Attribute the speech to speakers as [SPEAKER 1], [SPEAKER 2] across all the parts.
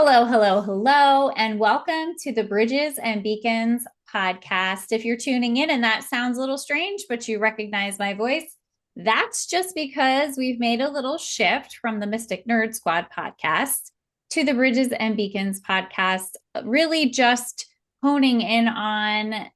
[SPEAKER 1] Hello, hello, hello, and welcome to the Bridges and Beacons podcast. If you're tuning in and that sounds a little strange, but you recognize my voice, that's just because we've made a little shift from the Mystic Nerd Squad podcast to the Bridges and Beacons podcast, really just honing in on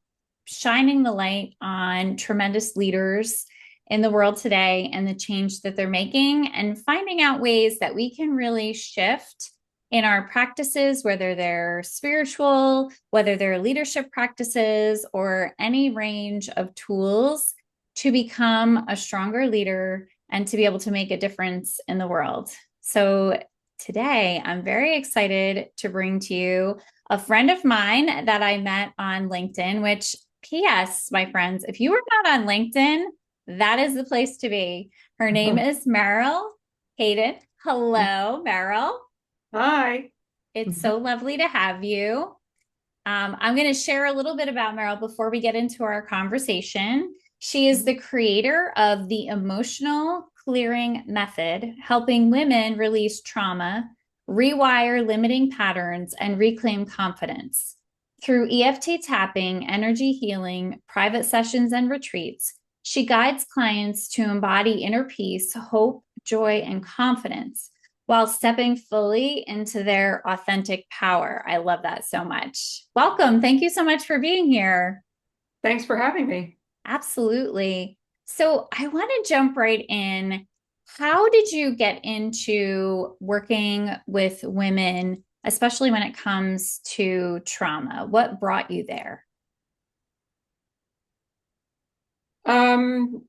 [SPEAKER 1] shining the light on tremendous leaders in the world today and the change that they're making, and finding out ways that we can really shift in our practices, whether they're spiritual, whether they're leadership practices, or any range of tools to become a stronger leader and to be able to make a difference in the world. So today, I'm very excited to bring to you a friend of mine that I met on LinkedIn, which, P.S., my friends, if you are not on LinkedIn, that is the place to be. Her name is Meryl Hayton. Hello, Meryl.
[SPEAKER 2] Hi.
[SPEAKER 1] It's so lovely to have you. I'm going to share a little bit about Meryl before we get into our conversation. She is the creator of the emotional clearing method, helping women release trauma, rewire limiting patterns, and reclaim confidence. Through EFT tapping, energy healing, private sessions, and retreats, she guides clients to embody inner peace, hope, joy, and confidence while stepping fully into their authentic power. I love that so much. Welcome. Thank you so much for being here.
[SPEAKER 2] Thanks for having me.
[SPEAKER 1] Absolutely. So I want to jump right in. How did you get into working with women, especially when it comes to trauma? What brought you there?
[SPEAKER 2] Um,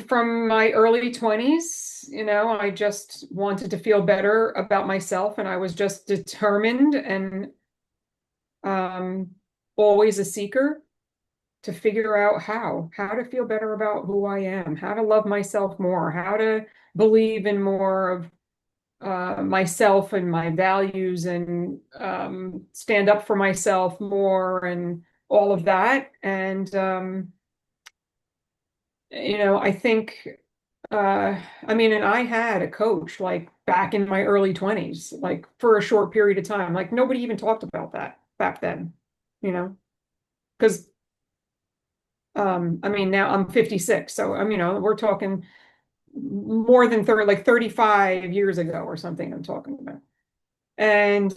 [SPEAKER 2] from my early 20s, I just wanted to feel better about myself, and I was just determined and um, always a seeker to figure out how to feel better about who I am, how to love myself more, how to believe in more of myself and my values, and stand up for myself more, and all of that. And I think, and I had a coach like back in my early 20s, like for a short period of time. Like nobody even talked about that back then, you know, because now I'm 56. So we're talking more than 30, like 35 years ago or something I'm talking about. And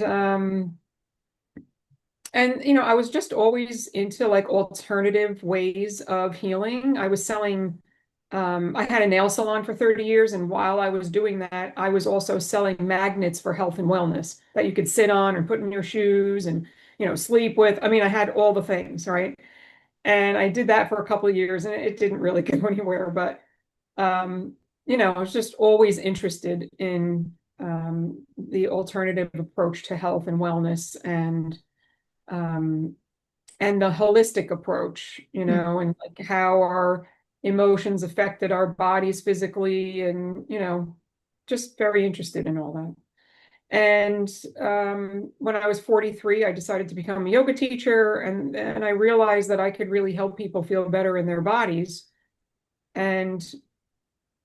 [SPEAKER 2] I was just always into like alternative ways of healing. I was selling, I had a nail salon for 30 years, and while I was doing that, I was also selling magnets for health and wellness that you could sit on and put in your shoes and, sleep with. I had all the things, right? And I did that for a couple of years, and it didn't really go anywhere, but I was just always interested in the alternative approach to health and wellness, um, and the holistic approach, and like how our emotions affected our bodies physically, and just very interested in all that. And when I was 43, I decided to become a yoga teacher, and I realized that I could really help people feel better in their bodies. And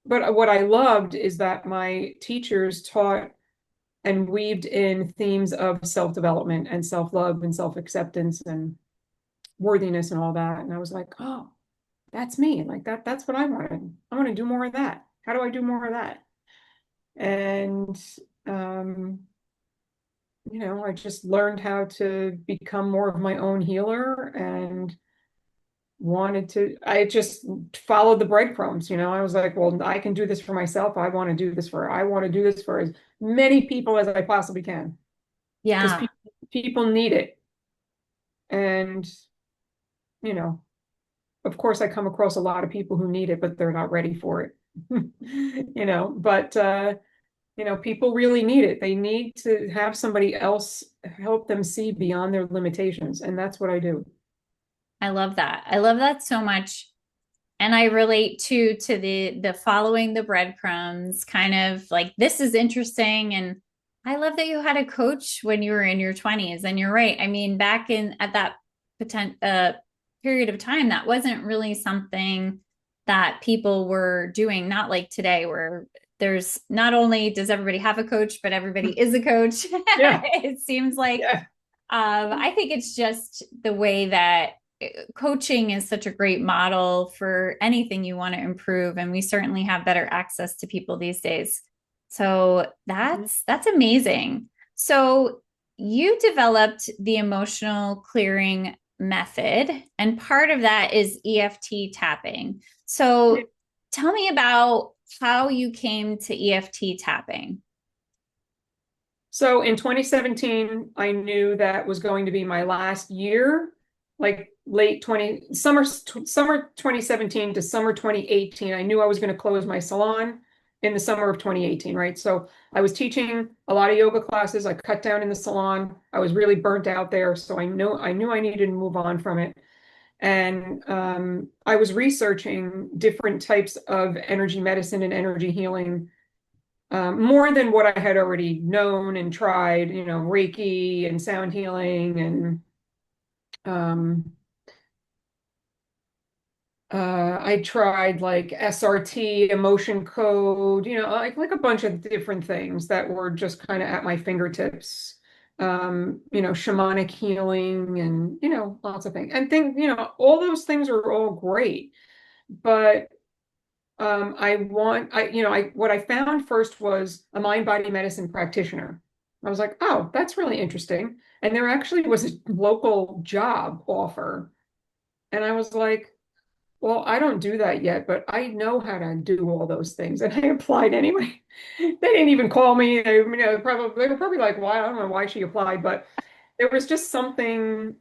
[SPEAKER 2] but what I loved is that my teachers taught and weaved in themes of self-development and self-love and self-acceptance and worthiness and all that. And I was like, oh, that's me. Like that's what I wanted. I want to do more of that. How do I do more of that? And um, I just learned how to become more of my own healer, and I just followed the breadcrumbs. I was like, well, I can do this for myself. I want to do this for as many people as I possibly can, because
[SPEAKER 1] Yeah,
[SPEAKER 2] people need it. And, you know, of course, I come across a lot of people who need it, but they're not ready for it. But people really need it. They need to have somebody else help them see beyond their limitations. And that's what I do.
[SPEAKER 1] I love that. I love that so much. And I relate to the following the breadcrumbs, kind of like this is interesting. And I love that you had a coach when you were in your 20s. And you're right. I mean, back in at that period of time, that wasn't really something that people were doing, not like today, where there's not only does everybody have a coach, but everybody is a coach.
[SPEAKER 2] Yeah,
[SPEAKER 1] It seems like
[SPEAKER 2] yeah.
[SPEAKER 1] I think it's just the way that coaching is such a great model for anything you want to improve, and we certainly have better access to people these days. So
[SPEAKER 2] Mhm.
[SPEAKER 1] that's amazing. So you developed the emotional clearing method, and part of that is EFT tapping.
[SPEAKER 2] Yeah.
[SPEAKER 1] So tell me about how you came to EFT tapping.
[SPEAKER 2] So in 2017, I knew that was going to be my last year, like late 20 summer 2017 to summer 2018. I knew I was going to close my salon in the summer of 2018, right? So I was teaching a lot of yoga classes. I cut down in the salon. I was really burnt out there, so I knew I needed to move on from it. And I was researching different types of energy medicine and energy healing, more than what I had already known and tried, Reiki and sound healing and um, I tried like SRT, emotion code, like a bunch of different things that were just kind of at my fingertips. Shamanic healing and, lots of things. And all those things are all great. But what I found first was a mind body medicine practitioner. I was like, oh, that's really interesting. And there actually was a local job offer. And I was like, well, I don't do that yet, but I know how to do all those things. And I applied anyway. They didn't even call me. They were probably like, why? I don't know why she applied, but there was just something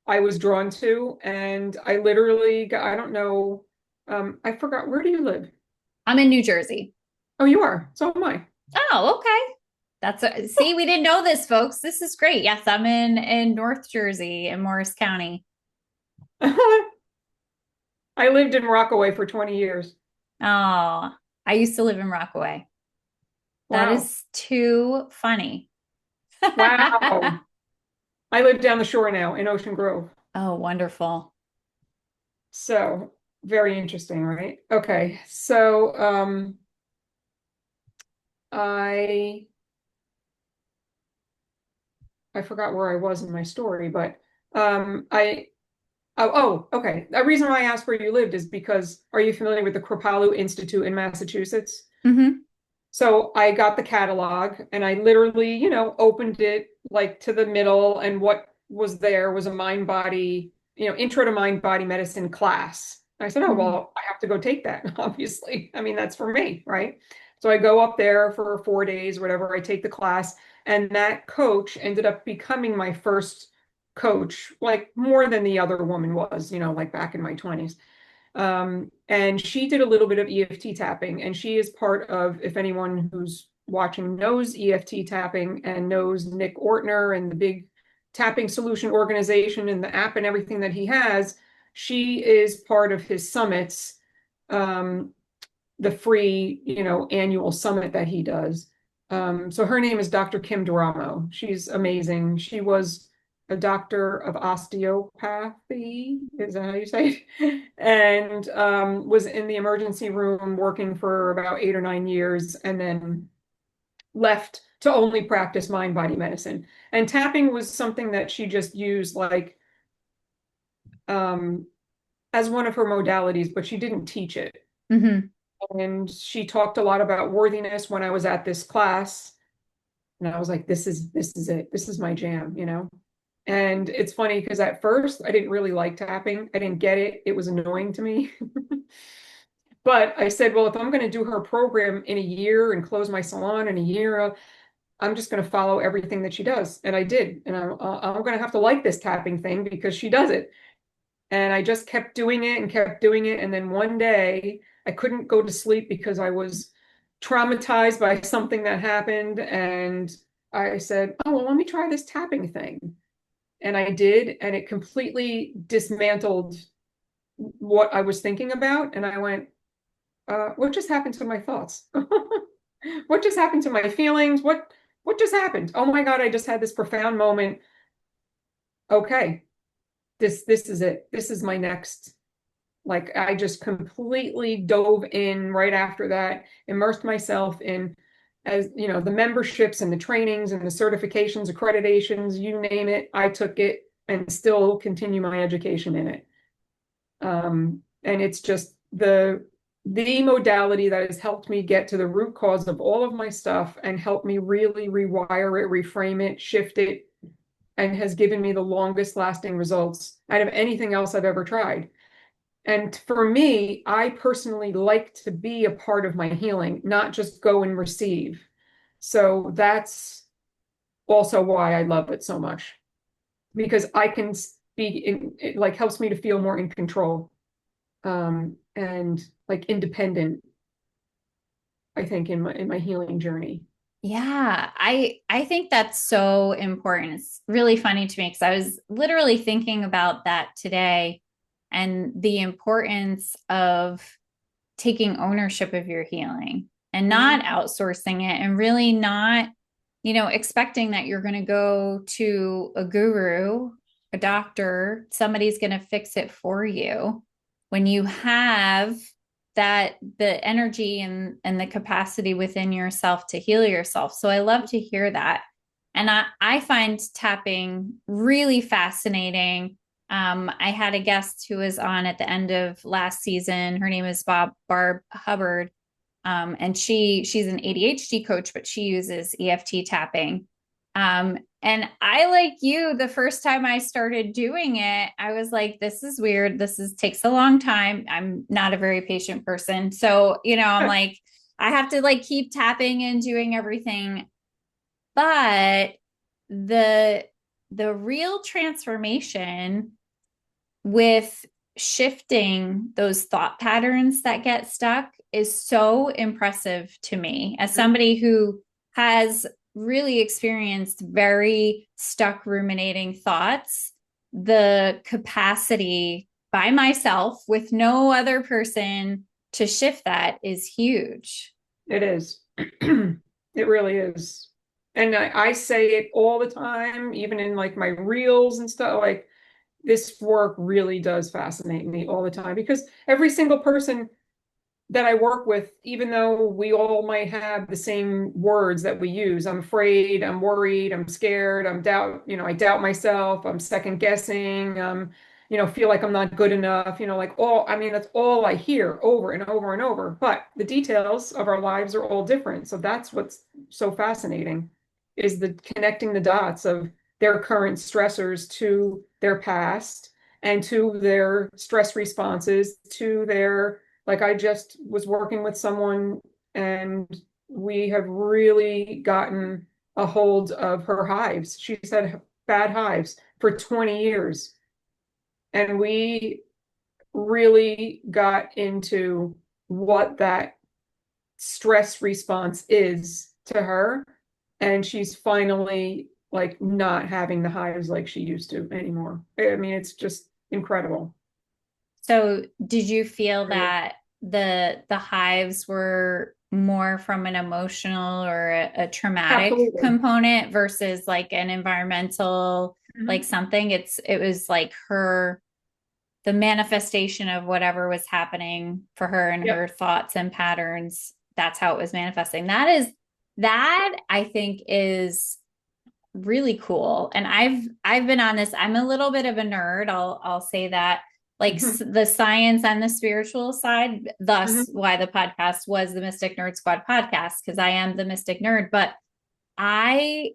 [SPEAKER 2] I was drawn to. And I literally got, I don't know, I forgot, where do you live?
[SPEAKER 1] I'm in New Jersey.
[SPEAKER 2] Oh, you are. So am I.
[SPEAKER 1] Oh, okay. See, we didn't know this, folks. This is great. Yes, I'm in North Jersey in Morris County.
[SPEAKER 2] I lived in Rockaway for 20 years.
[SPEAKER 1] Oh, I used to live in Rockaway. That
[SPEAKER 2] Wow.
[SPEAKER 1] is too funny.
[SPEAKER 2] Wow. I live down the shore now in Ocean Grove.
[SPEAKER 1] Oh, wonderful.
[SPEAKER 2] So very interesting, right? Okay. So I I forgot where I was in my story, but I okay. The reason why I asked where you lived is because are you familiar with the Kripalu Institute in Massachusetts?
[SPEAKER 1] Hmm.
[SPEAKER 2] So I got the catalog and I literally, opened it like to the middle, and what was there was a mind body, intro to mind body medicine class. I said, oh,
[SPEAKER 1] Hmm.
[SPEAKER 2] well, I have to go take that, obviously. I mean, that's for me, right? So I go up there for 4 days, whatever, I take the class, and that coach ended up becoming my first coach, like more than the other woman was, like back in my 20s. And she did a little bit of EFT tapping, and she is part of, if anyone who's watching knows EFT tapping and knows Nick Ortner and the big tapping solution organization and the app and everything that he has, she is part of his summits, um, the free, annual summit that he does. So her name is Dr. Kim Duramo. She's amazing. She was a doctor of osteopathy, is that how you say it? And was in the emergency room working for about 8 or 9 years, and then left to only practice mind body medicine. And tapping was something that she just used like um, as one of her modalities, but she didn't teach it.
[SPEAKER 1] Hmm.
[SPEAKER 2] And she talked a lot about worthiness when I was at this class. And I was like, this is it. This is my jam. And it's funny because at first I didn't really like tapping. I didn't get it. It was annoying to me. But I said, well, if I'm going to do her program in a year and close my salon in a year, I'm just going to follow everything that she does. And I did. And I'm going to have to like this tapping thing because she does it. And I just kept doing it and kept doing it. And then one day I couldn't go to sleep because I was traumatized by something that happened. And I said, oh, well, let me try this tapping thing. And I did. And it completely dismantled what I was thinking about. And I went, what just happened to my thoughts? What just happened to my feelings? What just happened? Oh my God, I just had this profound moment. Okay, this is it. This is my next. Like I just completely dove in right after that, immersed myself in, as you know, the memberships and the trainings and the certifications, accreditations, you name it, I took it and still continue my education in it. And it's just the modality that has helped me get to the root cause of all of my stuff and help me really rewire it, reframe it, shift it, and has given me the longest lasting results out of anything else I've ever tried. And for me, I personally like to be a part of my healing, not just go and receive. So that's also why I love it so much, because I can be in, it like helps me to feel more in control, and like independent, I think, in my healing journey.
[SPEAKER 1] Yeah, I think that's so important. It's really funny to me because I was literally thinking about that today and the importance of taking ownership of your healing and not
[SPEAKER 2] Mhm.
[SPEAKER 1] outsourcing it and really not, expecting that you're going to go to a guru, a doctor, somebody's going to fix it for you when you have that the energy and the capacity within yourself to heal yourself. So I love to hear that. And I find tapping really fascinating. I had a guest who was on at the end of last season. Her name is Barb Hubbard. And she's an ADHD coach, but she uses EFT tapping. And I, like you, the first time I started doing it, I was like, this is weird. Takes a long time. I'm not a very patient person. So, I'm like, I have to like keep tapping and doing everything. But the the real transformation with shifting those thought patterns that get stuck is so impressive to me as somebody who has really experienced very stuck ruminating thoughts. The capacity by myself with no other person to shift that is huge.
[SPEAKER 2] It is. It really is. And I say it all the time, even in like my reels and stuff. Like this work really does fascinate me all the time, because every single person that I work with, even though we all might have the same words that we use, I'm afraid, I'm worried, I'm scared, I'm doubt, I doubt myself, I'm second guessing, feel like I'm not good enough, like all, I mean, that's all I hear over and over and over. But the details of our lives are all different. So that's what's so fascinating, is the connecting the dots of their current stressors to their past and to their stress responses to their, like I just was working with someone and we have really gotten a hold of her hives. She's had bad hives for 20 years. And we really got into what that stress response is to her. And she's finally like not having the hives like she used to anymore. I mean, it's just incredible.
[SPEAKER 1] So did you feel
[SPEAKER 2] Really.
[SPEAKER 1] that the hives were more from an emotional or a traumatic
[SPEAKER 2] Absolutely.
[SPEAKER 1] component versus like an environmental, like
[SPEAKER 2] Mhm.
[SPEAKER 1] something? It was like the manifestation of whatever was happening for her and
[SPEAKER 2] Yep.
[SPEAKER 1] her thoughts and patterns. That's how it was manifesting. That I think is really cool. And I've been on this. I'm a little bit of a nerd. I'll say that. Like
[SPEAKER 2] Mhm.
[SPEAKER 1] the science and the spiritual side, thus
[SPEAKER 2] Mhm.
[SPEAKER 1] why the podcast was the Mystic Nerd Squad podcast, because I am the Mystic Nerd. But I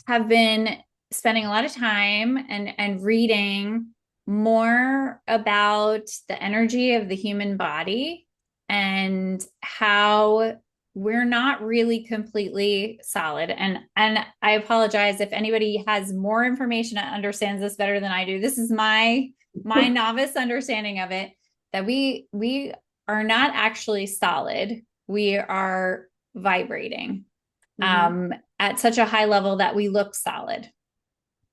[SPEAKER 1] have been spending a lot of time and reading more about the energy of the human body and how we're not really completely solid. And I apologize if anybody has more information that understands this better than I do. This is my novice understanding of it, that we are not actually solid. We are vibrating
[SPEAKER 2] Mhm.
[SPEAKER 1] at such a high level that we look solid.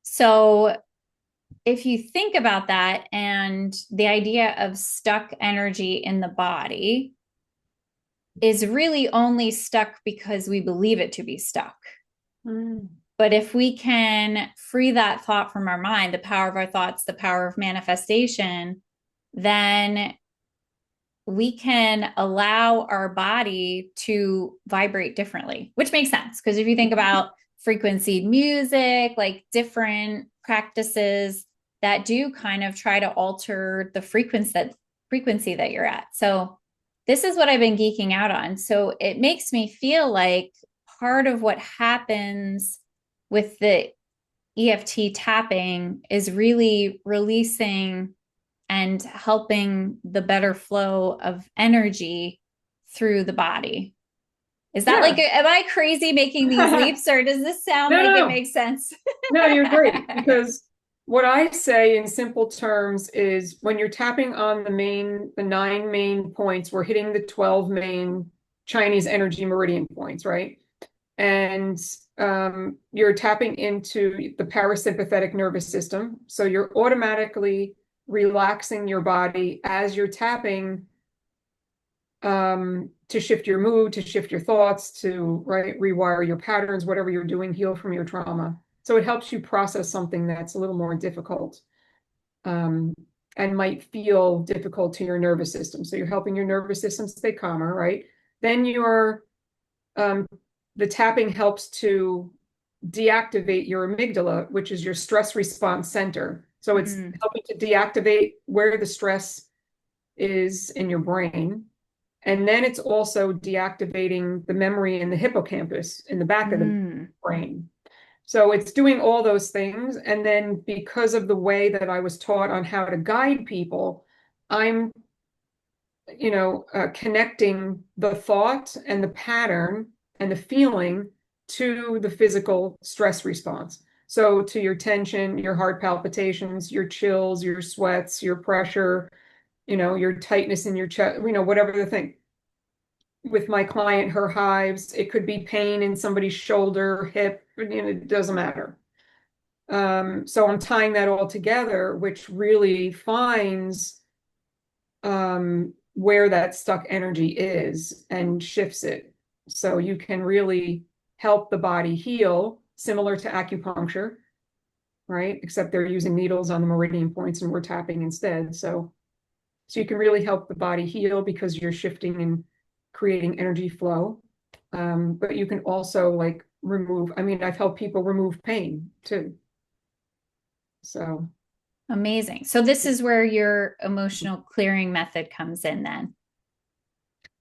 [SPEAKER 1] So, if you think about that and the idea of stuck energy in the body is really only stuck because we believe it to be stuck.
[SPEAKER 2] Mhm.
[SPEAKER 1] But if we can free that thought from our mind, the power of our thoughts, the power of manifestation, then we can allow our body to vibrate differently, which makes sense. Because if you think about frequency music, like different practices that do kind of try to alter the frequency that you're at. So this is what I've been geeking out on. So it makes me feel like part of what happens with the EFT tapping is really releasing and helping the better flow of energy through the body. Is that like,
[SPEAKER 2] Yeah.
[SPEAKER 1] am I crazy making these leaps, or does this sound
[SPEAKER 2] No,
[SPEAKER 1] like it
[SPEAKER 2] no,
[SPEAKER 1] makes sense?
[SPEAKER 2] no, you're great because what I say in simple terms is when you're tapping on the 9 main points, we're hitting the 12 main Chinese energy meridian points, right? And you're tapping into the parasympathetic nervous system. So you're automatically relaxing your body as you're tapping to shift your mood, to shift your thoughts, to rewire your patterns, whatever you're doing, heal from your trauma. So it helps you process something that's a little more difficult um, and might feel difficult to your nervous system. So you're helping your nervous system stay calmer, right? Then um, the tapping helps to deactivate your amygdala, which is your stress response center. So it's
[SPEAKER 1] Mm,
[SPEAKER 2] helping to deactivate where the stress is in your brain. And then it's also deactivating the memory in the hippocampus in the back of the
[SPEAKER 1] mm,
[SPEAKER 2] brain. So it's doing all those things. And then because of the way that I was taught on how to guide people, I'm, connecting the thought and the pattern and the feeling to the physical stress response. So to your tension, your heart palpitations, your chills, your sweats, your pressure, your tightness in your chest, whatever the thing. With my client, her hives, it could be pain in somebody's shoulder, hip, it doesn't matter. So I'm tying that all together, which really finds where that stuck energy is and shifts it. So you can really help the body heal, similar to acupuncture, right? Except they're using needles on the meridian points and we're tapping instead. So you can really help the body heal because you're shifting and creating energy flow. But you can also like remove, I mean, I've helped people remove pain too. So
[SPEAKER 1] amazing. So this is where your emotional clearing method comes in then.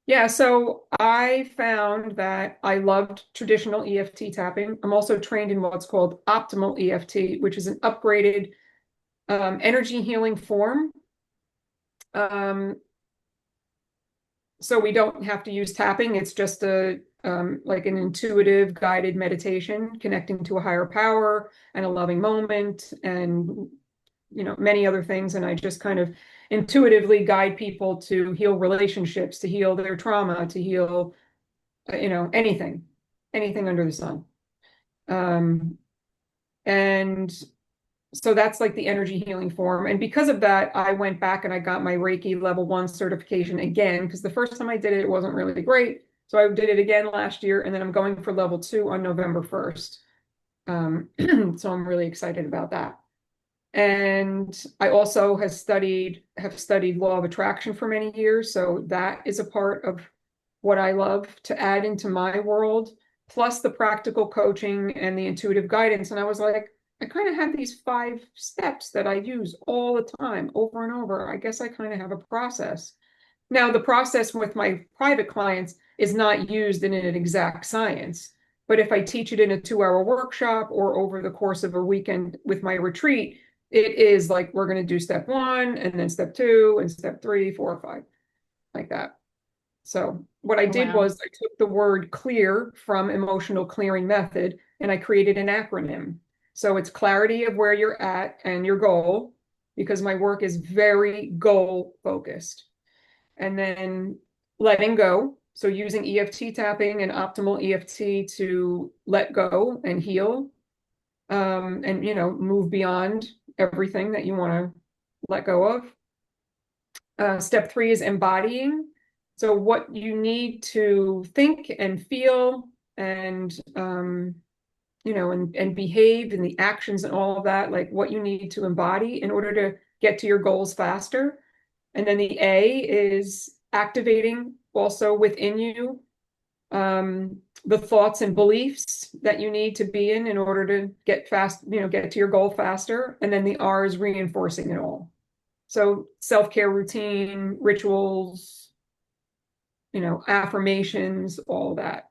[SPEAKER 2] yeah, so I found that I loved traditional EFT tapping. I'm also trained in what's called optimal EFT, which is an upgraded energy healing form. Um, so we don't have to use tapping. It's just a like an intuitive guided meditation connecting to a higher power and a loving moment and many other things. And I just kind of intuitively guide people to heal relationships, to heal their trauma, to heal anything, anything under the sun. Um, and so that's like the energy healing form. And because of that, I went back and I got my Reiki level 1 certification again, because the first time I did it, it wasn't really great. So I did it again last year, and then I'm going for level 2 on November 1st. So I'm really excited about that. And I also have studied law of attraction for many years. So that is a part of what I love to add into my world, plus the practical coaching and the intuitive guidance. And I was like, I kind of have these 5 steps that I use all the time, over and over. I guess I kind of have a process. Now, the process with my private clients is not used in an exact science. But if I teach it in a 2-hour workshop or over the course of a weekend with my retreat, it is like we're going to do step 1 and then step 2 and step 3, 4, 5, like that. So what I
[SPEAKER 1] Oh,
[SPEAKER 2] did
[SPEAKER 1] wow.
[SPEAKER 2] was I took the word clear from emotional clearing method and I created an acronym. So it's clarity of where you're at and your goal, because my work is very goal focused. And then letting go. So using EFT tapping and optimal EFT to let go and heal, and move beyond everything that you want to let go of. Step 3 is embodying. So what you need to think and feel and and behave and the actions and all of that, like what you need to embody in order to get to your goals faster. And then the A is activating also within you the thoughts and beliefs that you need to be in order to get fast, get to your goal faster. And then the R is reinforcing it all. So self-care routine, rituals, affirmations, all that.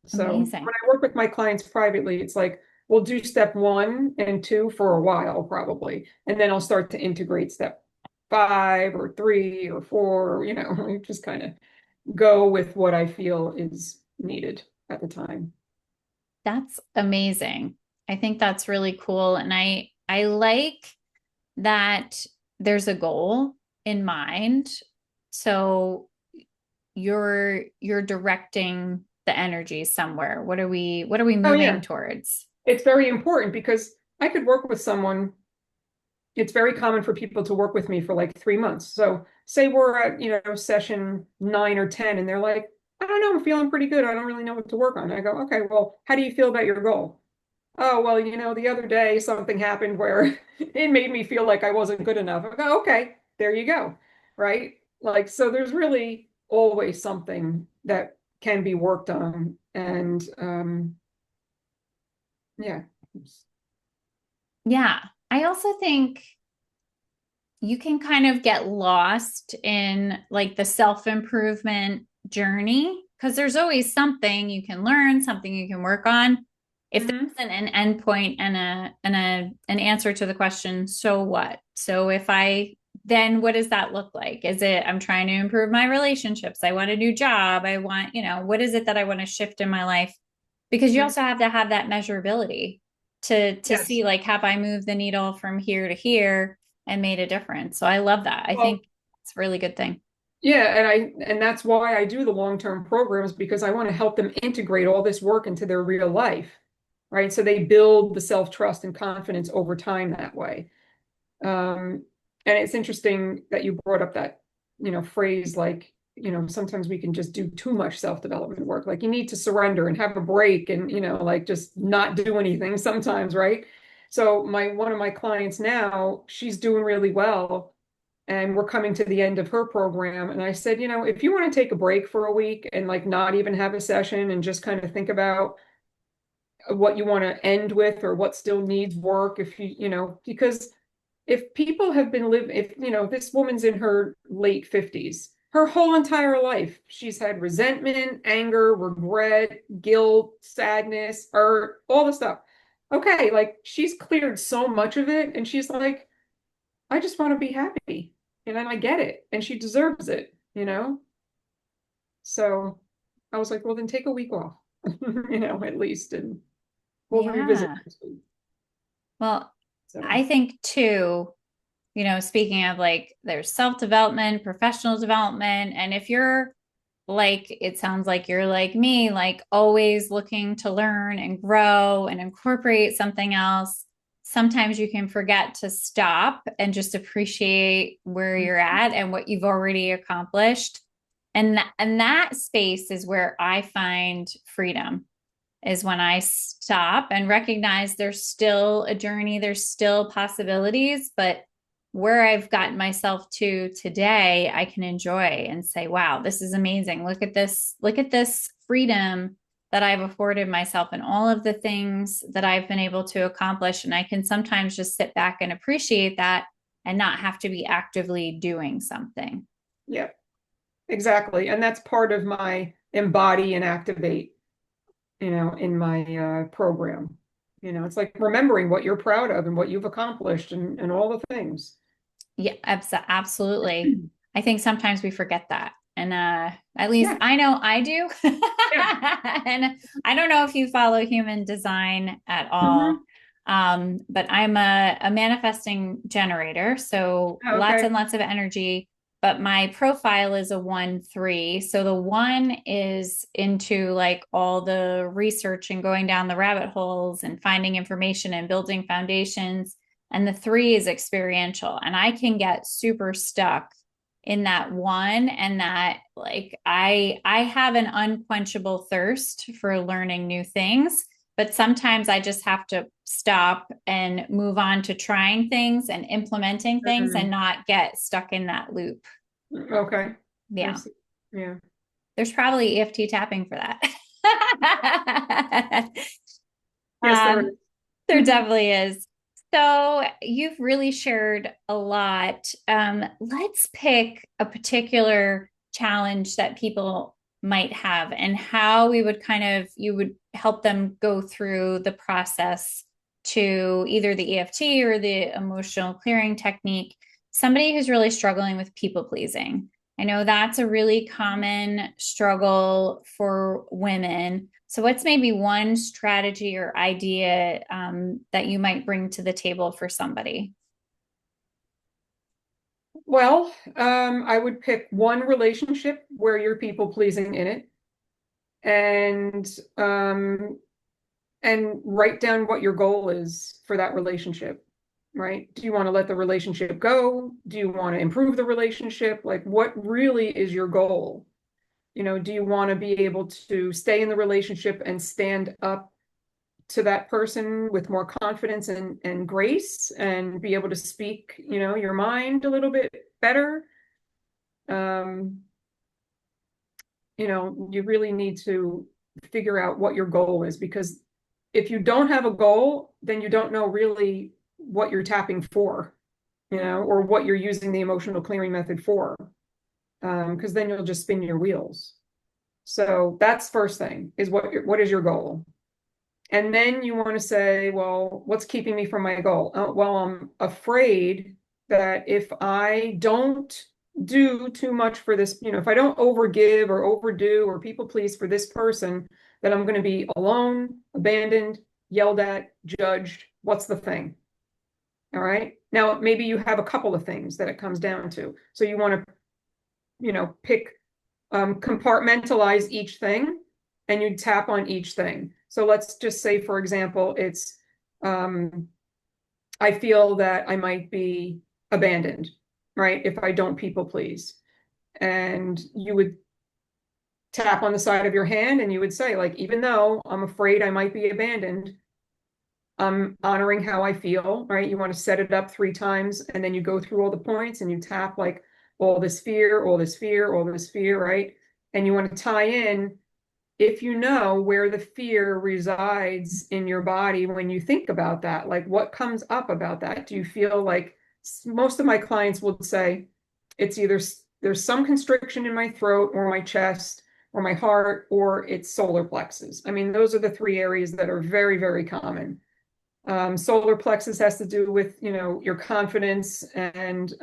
[SPEAKER 2] So
[SPEAKER 1] Amazing.
[SPEAKER 2] when I work with my clients privately, it's like we'll do step 1 and 2 for a while, probably. And then I'll start to integrate step 5 or 3 or 4, just kind of go with what I feel is needed at the time.
[SPEAKER 1] That's amazing. I think that's really cool. And I like that there's a goal in mind. So you're directing the energy somewhere. What are we
[SPEAKER 2] Oh,
[SPEAKER 1] moving
[SPEAKER 2] yeah.
[SPEAKER 1] towards?
[SPEAKER 2] It's very important because I could work with someone. It's very common for people to work with me for like 3 months. So say we're at, session 9 or 10, and they're like, I don't know, I'm feeling pretty good. I don't really know what to work on. I go, okay, well, how do you feel about your goal? Oh, well, the other day something happened where it made me feel like I wasn't good enough. I go, okay, there you go. Right? Like, so there's really always something that can be worked on. And yeah.
[SPEAKER 1] Yeah. I also think you can kind of get lost in like the self-improvement journey because there's always something you can learn, something you can work on. If there
[SPEAKER 2] Hmm.
[SPEAKER 1] isn't an endpoint and an answer to the question, so what? So if I then what does that look like? Is it I'm trying to improve my relationships? I want a new job. I want, what is it that I want to shift in my life? Because you also have to have that measurability to see
[SPEAKER 2] Yes.
[SPEAKER 1] like have I moved the needle from here to here and made a difference. So I love that. I
[SPEAKER 2] Well,
[SPEAKER 1] think it's a really good thing.
[SPEAKER 2] yeah, and that's why I do the long-term programs, because I want to help them integrate all this work into their real life, right? So they build the self-trust and confidence over time that way. And it's interesting that you brought up that, phrase like, sometimes we can just do too much self-development work. Like you need to surrender and have a break and, like just not do anything sometimes, right? So one of my clients now, she's doing really well, and we're coming to the end of her program. And I said, if you want to take a break for a week and like not even have a session and just kind of think about what you want to end with or what still needs work, if because if people have been living, if, this woman's in her late 50s, her whole entire life, she's had resentment, anger, regret, guilt, sadness, or all the stuff. Okay, like she's cleared so much of it, and she's like, I just want to be happy. And then I get it. And she deserves it. So I was like, well, then take a week off, at least, and we'll revisit
[SPEAKER 1] Yeah.
[SPEAKER 2] next week.
[SPEAKER 1] Well,
[SPEAKER 2] So,
[SPEAKER 1] I think too, speaking of like there's self-development, professional development, and if you're like it sounds like you're like me, like always looking to learn and grow and incorporate something else. Sometimes you can forget to stop and just appreciate where you're at and what you've already accomplished. And that space is where I find freedom is when I stop and recognize there's still a journey, there's still possibilities, but where I've gotten myself to today, I can enjoy and say, wow, this is amazing. Look at this freedom that I've afforded myself and all of the things that I've been able to accomplish. And I can sometimes just sit back and appreciate that and not have to be actively doing something.
[SPEAKER 2] yeah, exactly. And that's part of my embody and activate, in my program. It's like remembering what you're proud of and what you've accomplished and all the things.
[SPEAKER 1] Yeah, absolutely. I think sometimes we forget that. And at least
[SPEAKER 2] Yeah,
[SPEAKER 1] I know I do.
[SPEAKER 2] yeah.
[SPEAKER 1] And I don't know if you follow human design at all.
[SPEAKER 2] Hmm.
[SPEAKER 1] But I'm a manifesting generator, so lots
[SPEAKER 2] Okay.
[SPEAKER 1] and lots of energy. But my profile is a 1-3. So the one is into like all the research and going down the rabbit holes and finding information and building foundations. And the 3 is experiential. And I can get super stuck in that one and that like I have an unquenchable thirst for learning new things. but sometimes I just have to stop and move on to trying things and implementing things and
[SPEAKER 2] Mhm.
[SPEAKER 1] not get stuck in that loop.
[SPEAKER 2] Okay. I
[SPEAKER 1] Yeah.
[SPEAKER 2] see. Yeah.
[SPEAKER 1] There's probably EFT tapping for that.
[SPEAKER 2] Yes, there
[SPEAKER 1] um,
[SPEAKER 2] is.
[SPEAKER 1] there
[SPEAKER 2] Mhm.
[SPEAKER 1] definitely is. So you've really shared a lot. Let's pick a particular challenge that people might have and how we would you would help them go through the process to either the EFT or the emotional clearing technique. Somebody who's really struggling with people pleasing. I know that's a really common struggle for women. So, what's maybe one strategy or idea that you might bring to the table for somebody?
[SPEAKER 2] Well, I would pick one relationship where you're people pleasing in it, and um, and write down what your goal is for that relationship, right? Do you want to let the relationship go? Do you want to improve the relationship? Like, what really is your goal? Do you want to be able to stay in the relationship and stand up to that person with more confidence and grace and be able to speak, your mind a little bit better? Um, you really need to figure out what your goal is, because if you don't have a goal, then you don't know really what you're tapping for, or what you're using the emotional clearing method for, because then you'll just spin your wheels. So that's first thing, is what is your goal? And then you want to say, well, what's keeping me from my goal? Well, I'm afraid that if I don't do too much for this, if I don't overgive or overdo or people please for this person, that I'm going to be alone, abandoned, yelled at, judged. What's the thing? All right. Now, maybe you have a couple of things that it comes down to. So you want to, pick, compartmentalize each thing, and you tap on each thing. So let's just say, for example, it's, um, I feel that I might be abandoned, right? If I don't people please. And you would tap on the side of your hand and you would say, like, even though I'm afraid I might be abandoned, I'm honoring how I feel, right? You want to set it up 3 times, and then you go through all the points and you tap, like, all this fear, all this fear, all this fear, right? And you want to tie in, if you know where the fear resides in your body when you think about that, like, what comes up about that? Do you feel like, most of my clients will say it's either there's some constriction in my throat or my chest or my heart, or it's solar plexus. I mean, those are the 3 areas that are very, very common. Solar plexus has to do with, your confidence and,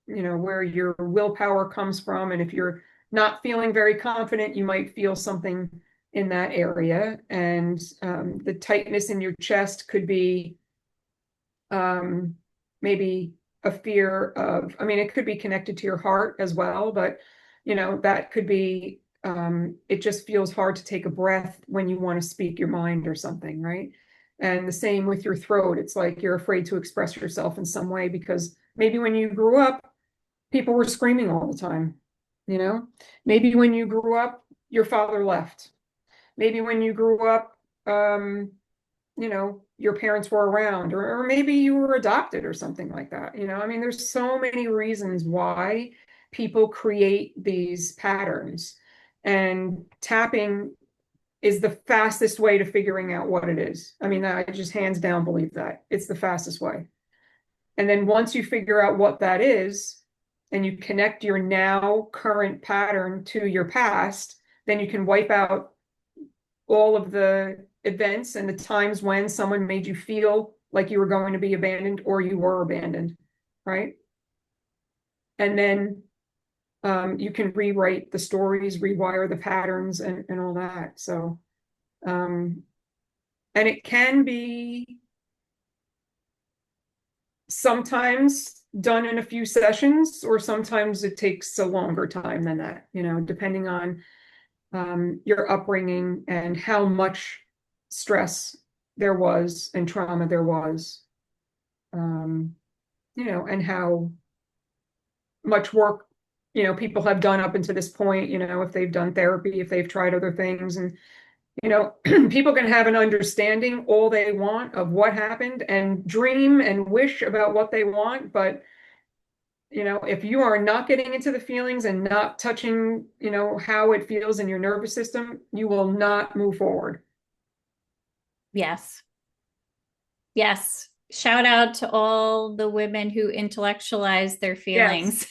[SPEAKER 2] where your willpower comes from. And if you're not feeling very confident, you might feel something in that area. And the tightness in your chest could be, maybe a fear of, I mean, it could be connected to your heart as well, but, that could be, it just feels hard to take a breath when you want to speak your mind or something, right? And the same with your throat. It's like you're afraid to express yourself in some way because maybe when you grew up, people were screaming all the time, you know? Maybe when you grew up, your father left. Maybe when you grew up, your parents were around, or maybe you were adopted or something like that. I mean, there's so many reasons why people create these patterns, and tapping is the fastest way to figuring out what it is. I mean, I just hands down believe that it's the fastest way. And then once you figure out what that is, and you connect your now current pattern to your past, then you can wipe out all of the events and the times when someone made you feel like you were going to be abandoned or you were abandoned, right? And then you can rewrite the stories, rewire the patterns, and all that. So, um, and it can be sometimes done in a few sessions, or sometimes it takes a longer time than that, depending on your upbringing and how much stress there was and trauma there was, um, and how much work, people have done up until this point, if they've done therapy, if they've tried other things. And, People can have an understanding all they want of what happened and dream and wish about what they want, but if you are not getting into the feelings and not touching, how it feels in your nervous system, you will not move forward.
[SPEAKER 1] Yes. Yes. Shout out to all the women who intellectualize their
[SPEAKER 2] Yes.
[SPEAKER 1] feelings.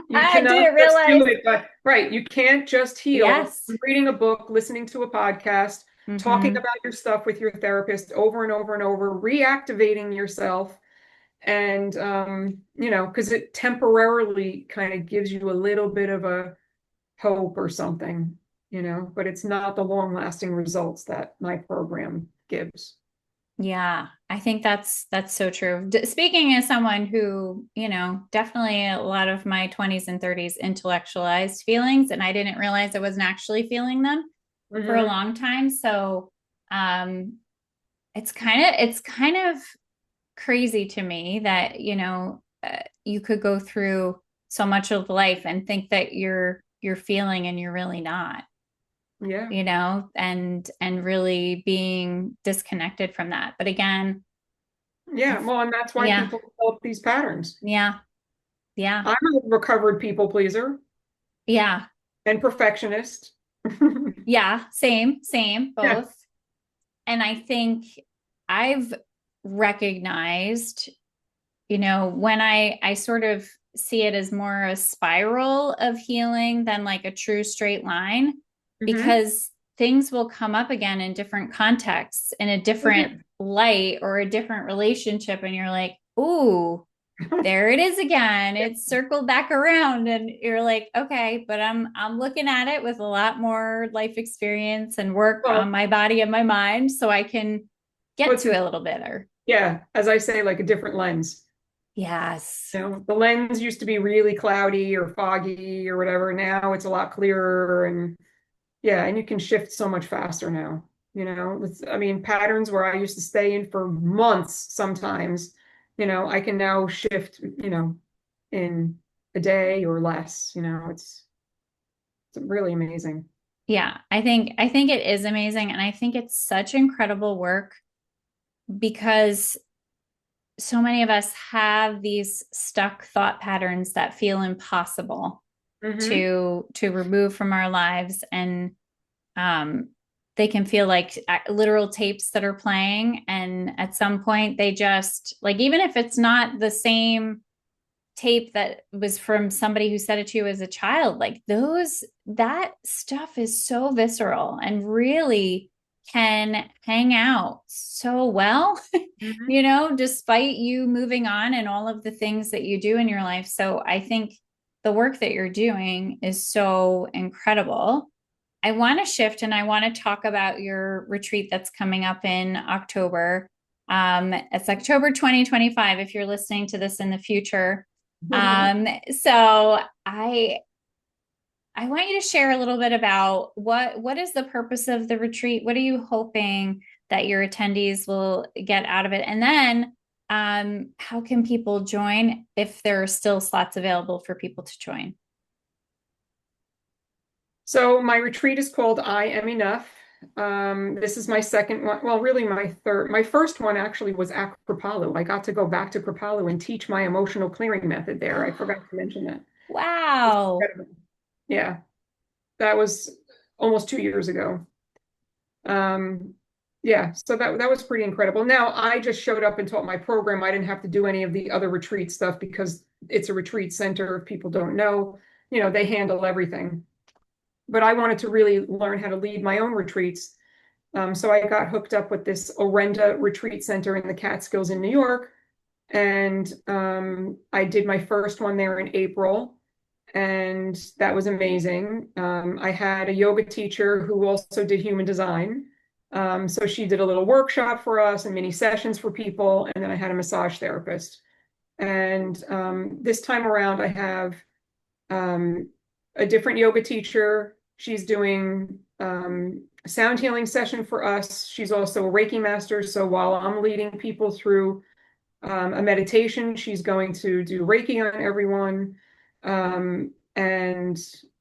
[SPEAKER 2] You
[SPEAKER 1] I
[SPEAKER 2] cannot
[SPEAKER 1] didn't
[SPEAKER 2] just
[SPEAKER 1] realize.
[SPEAKER 2] do it, but right, you can't just heal
[SPEAKER 1] Yes.
[SPEAKER 2] reading a book, listening to a podcast, talking
[SPEAKER 1] Mm-hmm.
[SPEAKER 2] about your stuff with your therapist over and over and over, reactivating yourself. And because it temporarily kind of gives you a little bit of a hope or something, but it's not the long-lasting results that my program gives.
[SPEAKER 1] Yeah, I think that's so true. Speaking as someone who, definitely a lot of my 20s and 30s intellectualized feelings, and I didn't realize I wasn't actually feeling them for a
[SPEAKER 2] Hmm.
[SPEAKER 1] long time. So, um, it's kind of crazy to me that, you could go through so much of life and think that you're feeling and you're really not,
[SPEAKER 2] Yeah.
[SPEAKER 1] and really being disconnected from that. But again,
[SPEAKER 2] Yeah. Well, and that's why
[SPEAKER 1] yeah,
[SPEAKER 2] people develop these patterns.
[SPEAKER 1] yeah, yeah,
[SPEAKER 2] I'm a recovered people pleaser
[SPEAKER 1] yeah,
[SPEAKER 2] and perfectionist.
[SPEAKER 1] yeah, same,
[SPEAKER 2] Yeah.
[SPEAKER 1] both. And I think I've recognized, when I sort of see it as more a spiral of healing than like a true straight line,
[SPEAKER 2] Hmm.
[SPEAKER 1] because things will come up again in different contexts, in a
[SPEAKER 2] Oh, yeah.
[SPEAKER 1] different light or a different relationship, and you're like, ooh, there it is again. It's circled back around, and you're like, okay, but I'm looking at it with a lot more life experience and work on
[SPEAKER 2] Well,
[SPEAKER 1] my body and my mind, so I can get
[SPEAKER 2] what's
[SPEAKER 1] to it a little better.
[SPEAKER 2] yeah, as I say, like a different lens.
[SPEAKER 1] Yes.
[SPEAKER 2] The lens used to be really cloudy or foggy or whatever. Now it's a lot clearer, and yeah, and you can shift so much faster now. I mean, patterns where I used to stay in for months sometimes, I can now shift, in a day or less. It's really amazing.
[SPEAKER 1] Yeah, I think it is amazing, and I think it's such incredible work because so many of us have these stuck thought patterns that feel impossible
[SPEAKER 2] Hmm.
[SPEAKER 1] to remove from our lives, and um they can feel like literal tapes that are playing, and at some point they just like, even if it's not the same tape that was from somebody who said it to you as a child, like that stuff is so visceral and really can hang out so well,
[SPEAKER 2] Hmm.
[SPEAKER 1] despite you moving on and all of the things that you do in your life. So I think the work that you're doing is so incredible. I want to shift and I want to talk about your retreat that's coming up in October. It's October 2025 if you're listening to this in the future. So I want you to share a little bit about what is the purpose of the retreat? What are you hoping that your attendees will get out of it? And then how can people join if there are still slots available for people to join?
[SPEAKER 2] So my retreat is called I Am Enough. This is my second one. Well, really my third. My first one actually was at Kripalu. I got to go back to Kripalu and teach my emotional clearing method there. I forgot to mention that. It's
[SPEAKER 1] Wow.
[SPEAKER 2] incredible. Yeah, that was almost 2 years ago. Um, yeah, so that was pretty incredible. Now I just showed up and taught my program. I didn't have to do any of the other retreat stuff because it's a retreat center. If people don't know, they handle everything. But I wanted to really learn how to lead my own retreats. So I got hooked up with this Orenda Retreat Center in the Catskills in New York. And I did my first one there in April. And that was amazing. I had a yoga teacher who also did human design. So she did a little workshop for us and mini sessions for people. And then I had a massage therapist. And this time around, I have um, a different yoga teacher. She's doing a sound healing session for us. She's also a Reiki master. So while I'm leading people through a meditation, she's going to do Reiki on everyone. And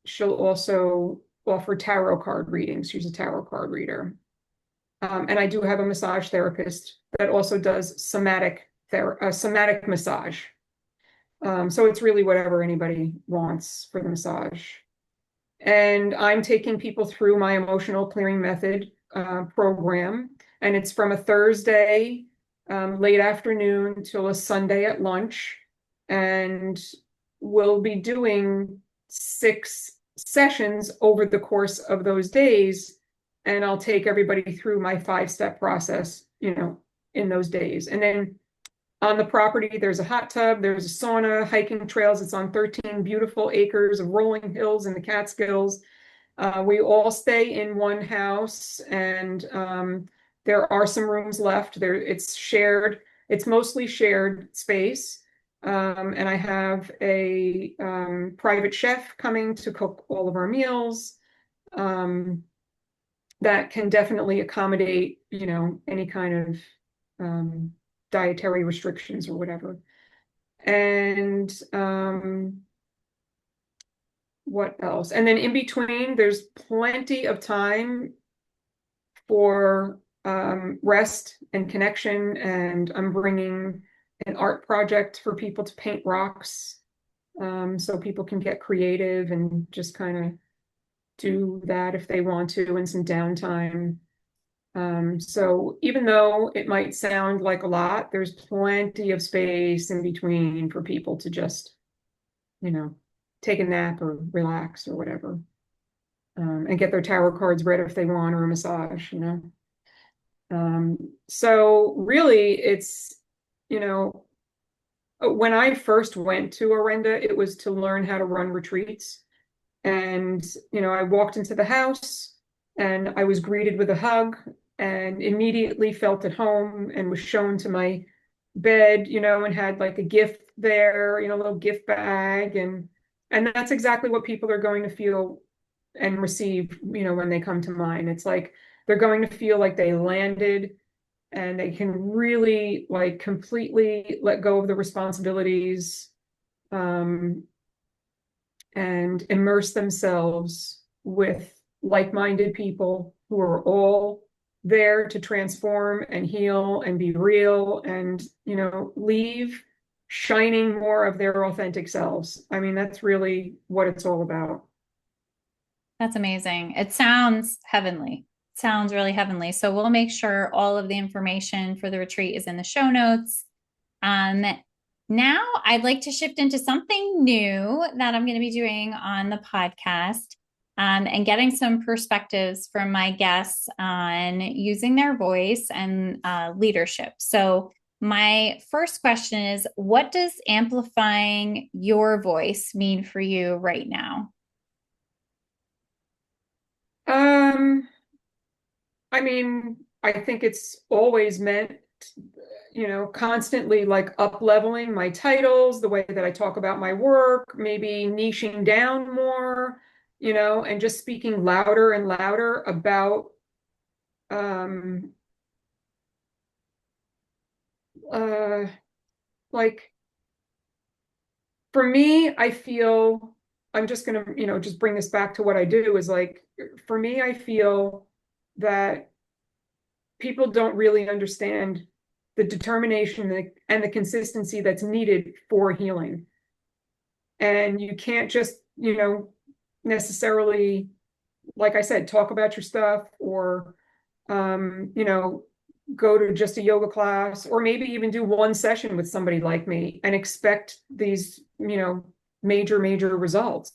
[SPEAKER 2] she'll also offer tarot card readings. She's a tarot card reader. And I do have a massage therapist that also does somatic massage. So it's really whatever anybody wants for the massage. And I'm taking people through my emotional clearing method program. And it's from a Thursday late afternoon till a Sunday at lunch. And we'll be doing 6 sessions over the course of those days. And I'll take everybody through my 5-step process, in those days. And then on the property, there's a hot tub, there's a sauna, hiking trails. It's on 13 beautiful acres of rolling hills in the Catskills. We all stay in one house, and there are some rooms left. It's shared. It's mostly shared space. And I have a private chef coming to cook all of our meals. That can definitely accommodate, any kind of dietary restrictions or whatever. And what else? And then in between, there's plenty of time for rest and connection. And I'm bringing an art project for people to paint rocks, so people can get creative and just kind of do that if they want to in some downtime. So even though it might sound like a lot, there's plenty of space in between for people to just, take a nap or relax or whatever, and get their tarot cards read if they want, or a massage. So really it's, when I first went to Orenda, it was to learn how to run retreats. And, I walked into the house and I was greeted with a hug and immediately felt at home and was shown to my bed, and had like a gift there, a little gift bag. And that's exactly what people are going to feel and receive, when they come to mine. It's like they're going to feel like they landed and they can really like completely let go of the responsibilities, and immerse themselves with like-minded people who are all there to transform and heal and be real and, leave shining more of their authentic selves. I mean, that's really what it's all about.
[SPEAKER 1] That's amazing. It sounds heavenly. It sounds really heavenly. So we'll make sure all of the information for the retreat is in the show notes. Um, Now I'd like to shift into something new that I'm going to be doing on the podcast, and getting some perspectives from my guests on using their voice and leadership. So my first question is, what does amplifying your voice mean for you right now?
[SPEAKER 2] Um, I mean, I think it's always meant, constantly like up leveling my titles, the way that I talk about my work, maybe niching down more, and just speaking louder and louder about um uh like for me, I feel I'm just gonna, just bring this back to what I do is like for me, I feel that people don't really understand the determination and the consistency that's needed for healing. And you can't just, necessarily, like I said, talk about your stuff or, go to just a yoga class or maybe even do one session with somebody like me and expect these, major, major results.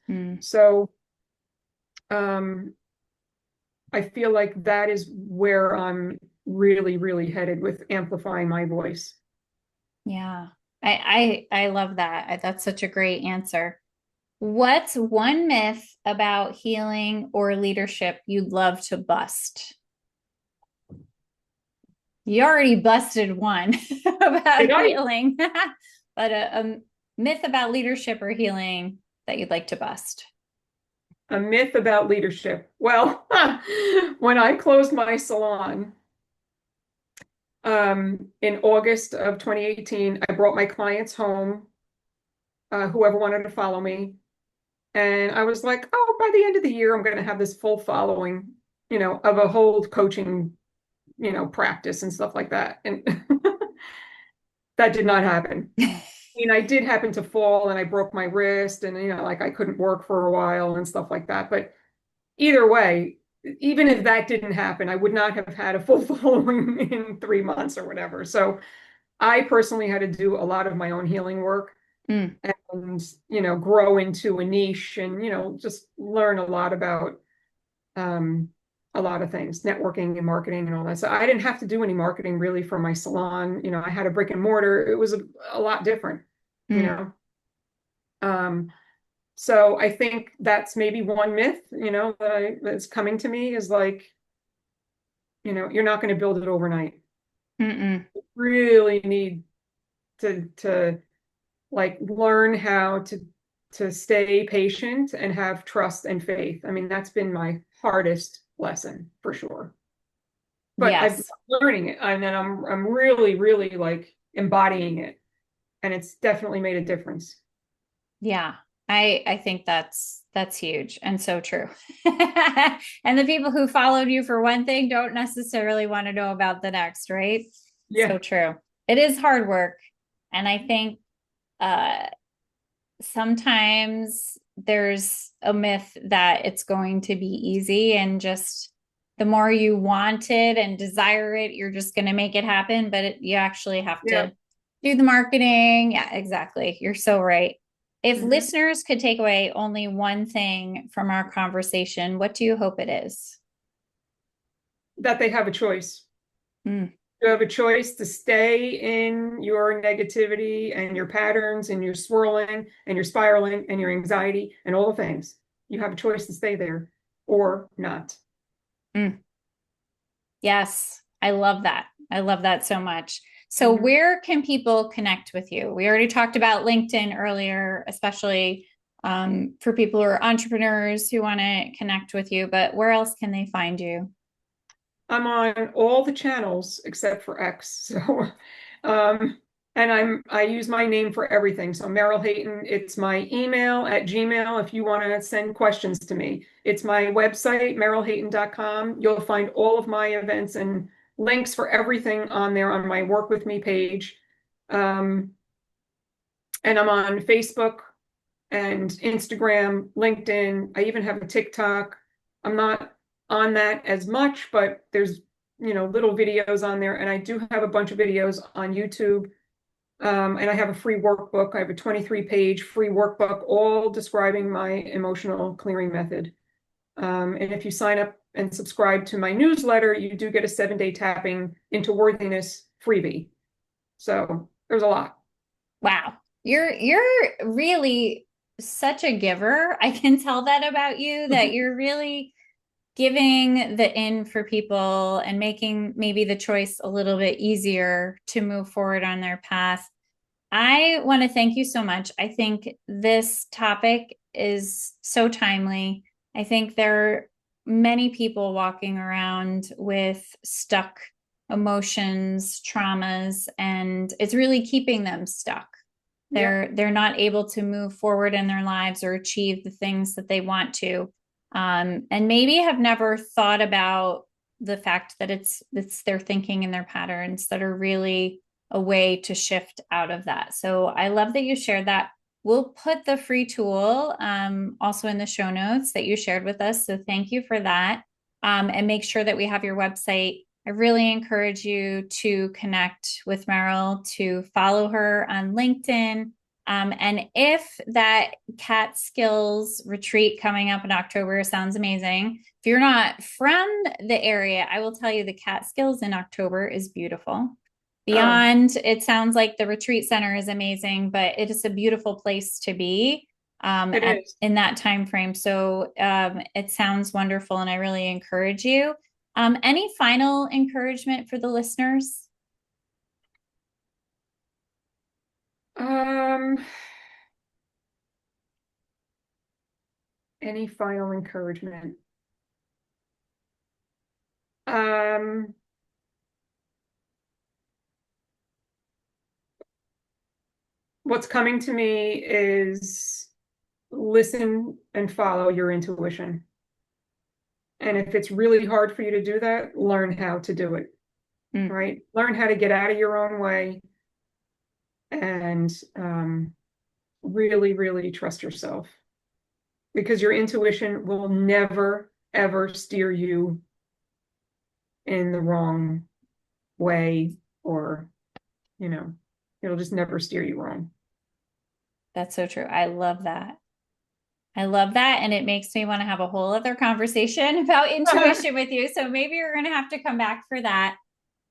[SPEAKER 1] Mm,
[SPEAKER 2] So, I feel like that is where I'm really, really headed with amplifying my voice.
[SPEAKER 1] yeah, I love that. That's such a great answer. What's one myth about healing or leadership you'd love to bust? You already busted one about
[SPEAKER 2] Did I?
[SPEAKER 1] healing, but a myth about leadership or healing that you'd like to bust.
[SPEAKER 2] A myth about leadership. Well, when I closed my salon in August of 2018, I brought my clients home, whoever wanted to follow me. And I was like, oh, by the end of the year, I'm going to have this full following, of a whole coaching, practice and stuff like that. And that did not happen. I did happen to fall and I broke my wrist and, like I couldn't work for a while and stuff like that. But either way, even if that didn't happen, I would not have had a full following in 3 months or whatever. So I personally had to do a lot of my own healing work
[SPEAKER 1] Mm,
[SPEAKER 2] and, grow into a niche and, just learn a lot about um, a lot of things, networking and marketing and all that. So I didn't have to do any marketing really for my salon. I had a brick and mortar. It was a lot different, you
[SPEAKER 1] mm,
[SPEAKER 2] know. Um, so I think that's maybe one myth, that's coming to me is like, you're not going to build it overnight.
[SPEAKER 1] mm-mm.
[SPEAKER 2] You really need to like learn how to stay patient and have trust and faith. I mean, that's been my hardest lesson for sure. But I'm
[SPEAKER 1] Yes.
[SPEAKER 2] learning it and then I'm really, really like embodying it. And it's definitely made a difference.
[SPEAKER 1] Yeah. I think that's huge and so true. And the people who followed you for one thing don't necessarily want to know about the next, right? So
[SPEAKER 2] Yeah.
[SPEAKER 1] true. It is hard work. And I think uh sometimes there's a myth that it's going to be easy and just the more you want it and desire it, you're just going to make it happen. But you actually have
[SPEAKER 2] Yeah.
[SPEAKER 1] to do the marketing. Yeah, exactly. You're so right. If
[SPEAKER 2] Mhm.
[SPEAKER 1] listeners could take away only one thing from our conversation, what do you hope it is?
[SPEAKER 2] That they have a choice.
[SPEAKER 1] Mm,
[SPEAKER 2] You have a choice to stay in your negativity and your patterns and your swirling and your spiraling and your anxiety and all the things. You have a choice to stay there or not.
[SPEAKER 1] mm. Yes, I love that. I love that so much. So,
[SPEAKER 2] Mhm.
[SPEAKER 1] where can people connect with you? We already talked about LinkedIn earlier, especially for people who are entrepreneurs who want to connect with you, but where else can they find you?
[SPEAKER 2] I'm on all the channels except for X. So, um, and I use my name for everything. So Meryl Hayton, it's my email at Gmail if you want to send questions to me. It's my website, merylhayton.com. You'll find all of my events and links for everything on there on my Work With Me page. Um, and I'm on Facebook and Instagram, LinkedIn. I even have a TikTok. I'm not on that as much, but there's, little videos on there. And I do have a bunch of videos on YouTube. And I have a free workbook. I have a 23-page free workbook, all describing my emotional clearing method. And if you sign up and subscribe to my newsletter, you do get a 7-day tapping into worthiness freebie. So there's a lot.
[SPEAKER 1] Wow. You're really such a giver. I can tell that about you that you're really giving the in for people and making maybe the choice a little bit easier to move forward on their path. I want to thank you so much. I think this topic is so timely. I think there are many people walking around with stuck emotions, traumas, and it's really keeping them stuck.
[SPEAKER 2] Yep.
[SPEAKER 1] They're not able to move forward in their lives or achieve the things that they want to, and maybe have never thought about the fact that it's their thinking and their patterns that are really a way to shift out of that. So I love that you shared that. We'll put the free tool also in the show notes that you shared with us. So thank you for that. And make sure that we have your website. I really encourage you to connect with Meryl, to follow her on LinkedIn. And if that cat skills retreat coming up in October sounds amazing, if you're not from the area, I will tell you the cat skills in October is beautiful.
[SPEAKER 2] Oh,
[SPEAKER 1] Beyond, it sounds like the retreat center is amazing, but it is a beautiful place to be
[SPEAKER 2] it
[SPEAKER 1] at
[SPEAKER 2] is.
[SPEAKER 1] in that time frame. So it sounds wonderful, and I really encourage you. Any final encouragement for the listeners?
[SPEAKER 2] Um, any final encouragement? Um, what's coming to me is listen and follow your intuition. And if it's really hard for you to do that, learn how to do it,
[SPEAKER 1] Mm,
[SPEAKER 2] right? Learn how to get out of your own way and really, really trust yourself because your intuition will never, ever steer you in the wrong way or, you know, it'll just never steer you wrong.
[SPEAKER 1] that's so true. I love that. I love that. And it makes me want to have a whole other conversation about intuition with you. So maybe we're going to have to come back for that.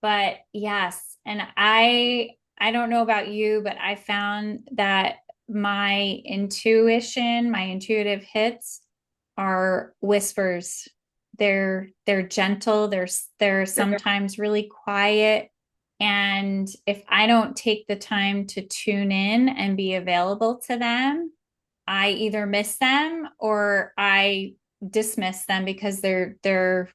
[SPEAKER 1] But yes, and I don't know about you, but I found that my intuition, my intuitive hits are whispers. They're gentle, they're sometimes really quiet. And if I don't take the time to tune in and be available to them, I either miss them or I dismiss them because they're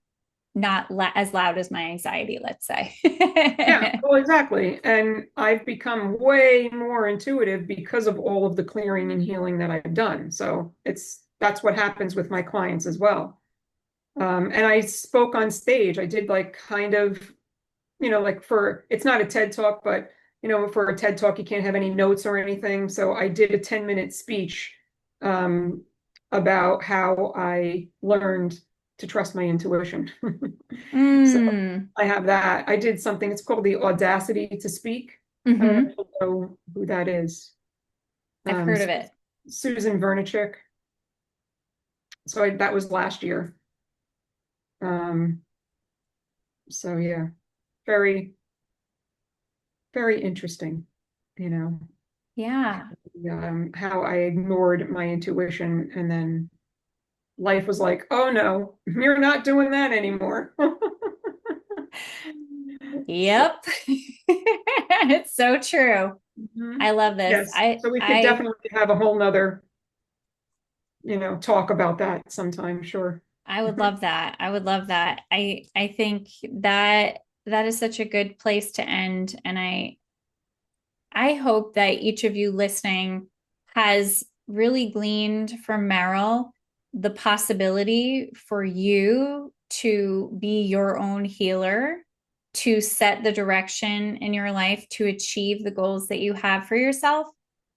[SPEAKER 1] not as loud as my anxiety, let's say.
[SPEAKER 2] Yeah, well, exactly. And I've become way more intuitive because of all of the clearing and healing that I've done. So that's what happens with my clients as well. And I spoke on stage. I did like kind of, like it's not a TED talk, but for a TED talk, you can't have any notes or anything. So I did a 10-minute speech um, about how I learned to trust my intuition. So
[SPEAKER 1] Mm,
[SPEAKER 2] I have that. I did something, it's called the Audacity to Speak. I don't know
[SPEAKER 1] hmm.
[SPEAKER 2] if you know who that is.
[SPEAKER 1] I've
[SPEAKER 2] Um,
[SPEAKER 1] heard of
[SPEAKER 2] Su-
[SPEAKER 1] it.
[SPEAKER 2] Susan Vernichik. So that was last year. Um, so yeah, very, very interesting, you know,
[SPEAKER 1] Yeah.
[SPEAKER 2] how I ignored my intuition and then life was like, oh no, you're not doing that anymore. So,
[SPEAKER 1] Yep. It's so true.
[SPEAKER 2] mhm.
[SPEAKER 1] I love this.
[SPEAKER 2] Yes, so we could definitely have a whole nother, talk about that sometime, sure.
[SPEAKER 1] I would love that. I would love that. I think that that is such a good place to end. And I hope that each of you listening has really gleaned from Meryl the possibility for you to be your own healer, to set the direction in your life to achieve the goals that you have for yourself,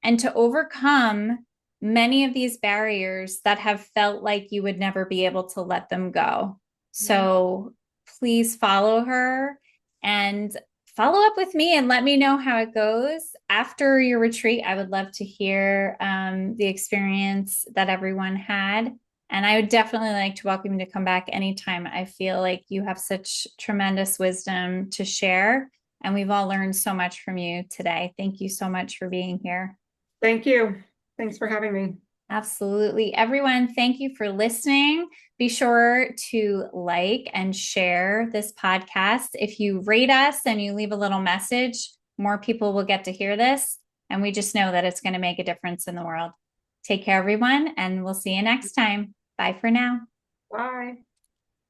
[SPEAKER 1] and to overcome many of these barriers that have felt like you would never be able to let them go.
[SPEAKER 2] Mhm.
[SPEAKER 1] So please follow her and follow up with me and let me know how it goes after your retreat. I would love to hear the experience that everyone had. And I would definitely like to welcome you to come back anytime. I feel like you have such tremendous wisdom to share. And we've all learned so much from you today. Thank you so much for being here.
[SPEAKER 2] Thank you. Thanks for having me.
[SPEAKER 1] Absolutely. Everyone, thank you for listening. Be sure to like and share this podcast. If you rate us and you leave a little message, more people will get to hear this. And we just know that it's going to make a difference in the world. Take care, everyone, and we'll see you next time. Bye for now.
[SPEAKER 2] Bye.